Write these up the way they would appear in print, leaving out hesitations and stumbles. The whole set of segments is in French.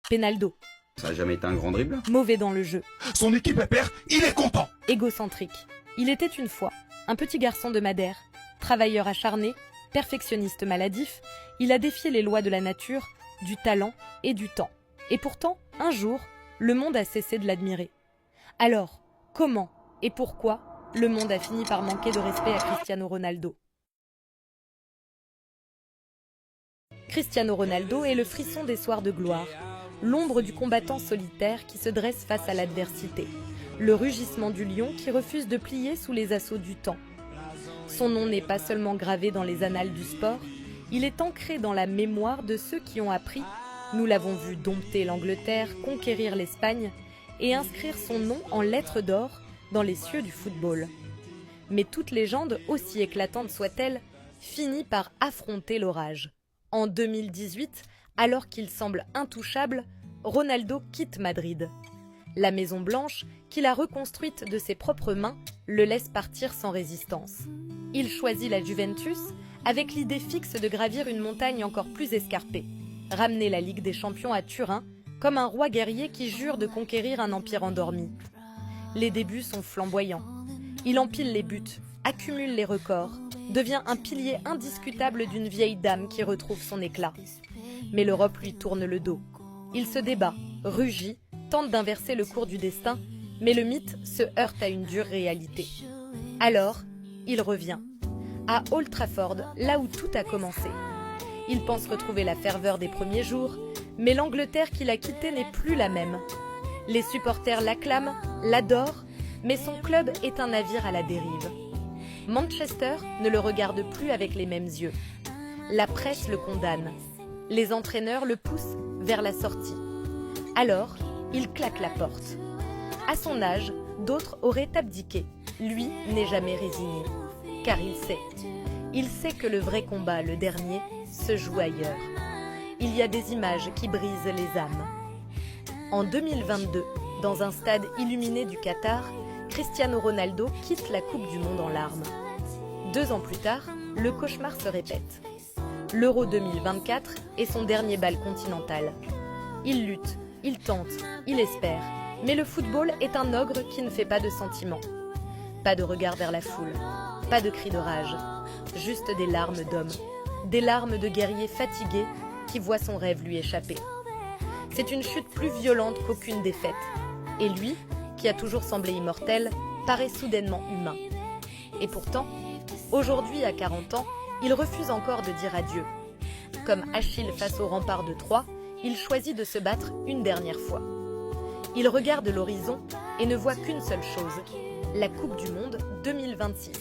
Pénaldo. Ça a jamais été un grand dribble. Mauvais dans le jeu. Son équipe perd, il est content. Égocentrique. Il était une fois un petit garçon de Madère, travailleur acharné, perfectionniste maladif, il a défié les lois de la nature, du talent et du temps. Et pourtant, un jour, le monde a cessé de l'admirer. Alors, comment et pourquoi le monde a fini par manquer de respect à Cristiano Ronaldo? Cristiano Ronaldo est le frisson des soirs de gloire, l'ombre du combattant solitaire qui se dresse face à l'adversité, le rugissement du lion qui refuse de plier sous les assauts du temps. Son nom n'est pas seulement gravé dans les annales du sport, il est ancré dans la mémoire de ceux qui ont appris, nous l'avons vu dompter l'Angleterre, conquérir l'Espagne et inscrire son nom en lettres d'or dans les cieux du football. Mais toute légende, aussi éclatante soit-elle, finit par affronter l'orage. En 2018, alors qu'il semble intouchable, Ronaldo quitte Madrid. La Maison Blanche, qu'il a reconstruite de ses propres mains, le laisse partir sans résistance. Il choisit la Juventus avec l'idée fixe de gravir une montagne encore plus escarpée, ramener la Ligue des Champions à Turin comme un roi guerrier qui jure de conquérir un empire endormi. Les débuts sont flamboyants. Il empile les buts, accumule les records, devient un pilier indiscutable d'une vieille dame qui retrouve son éclat. Mais l'Europe lui tourne le dos. Il se débat, rugit, tente d'inverser le cours du destin, mais le mythe se heurte à une dure réalité. Alors, il revient, à Old Trafford, là où tout a commencé. Il pense retrouver la ferveur des premiers jours, mais l'Angleterre qu'il a quittée n'est plus la même. Les supporters l'acclament, l'adorent, mais son club est un navire à la dérive. Manchester ne le regarde plus avec les mêmes yeux. La presse le condamne. Les entraîneurs le poussent vers la sortie. Alors, il claque la porte. À son âge, d'autres auraient abdiqué. Lui n'est jamais résigné. Car il sait que le vrai combat, le dernier, se joue ailleurs. Il y a des images qui brisent les âmes. En 2022, dans un stade illuminé du Qatar, Cristiano Ronaldo quitte la Coupe du Monde en larmes. 2 ans plus tard, le cauchemar se répète. L'Euro 2024 est son dernier bal continental. Il lutte, il tente, il espère. Mais le football est un ogre qui ne fait pas de sentiments. Pas de regard vers la foule, pas de cris de rage. Juste des larmes d'homme, des larmes de guerrier fatigué qui voit son rêve lui échapper. C'est une chute plus violente qu'aucune défaite. Et lui, qui a toujours semblé immortel, paraît soudainement humain. Et pourtant, aujourd'hui à 40 ans, il refuse encore de dire adieu. Comme Achille face au rempart de Troie, il choisit de se battre une dernière fois. Il regarde l'horizon et ne voit qu'une seule chose, la Coupe du Monde 2026.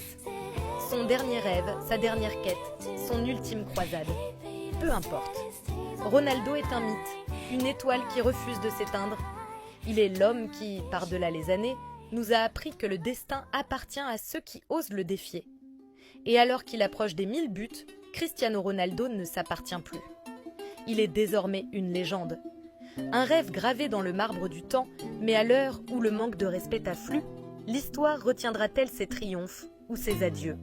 Son dernier rêve, sa dernière quête, son ultime croisade. Peu importe. Ronaldo est un mythe, une étoile qui refuse de s'éteindre. Il est l'homme qui, par-delà les années, nous a appris que le destin appartient à ceux qui osent le défier. Et alors qu'il approche des 1000 buts, Cristiano Ronaldo ne s'appartient plus. Il est désormais une légende. Un rêve gravé dans le marbre du temps, mais à l'heure où le manque de respect afflue, l'histoire retiendra-t-elle ses triomphes ou ses adieux ?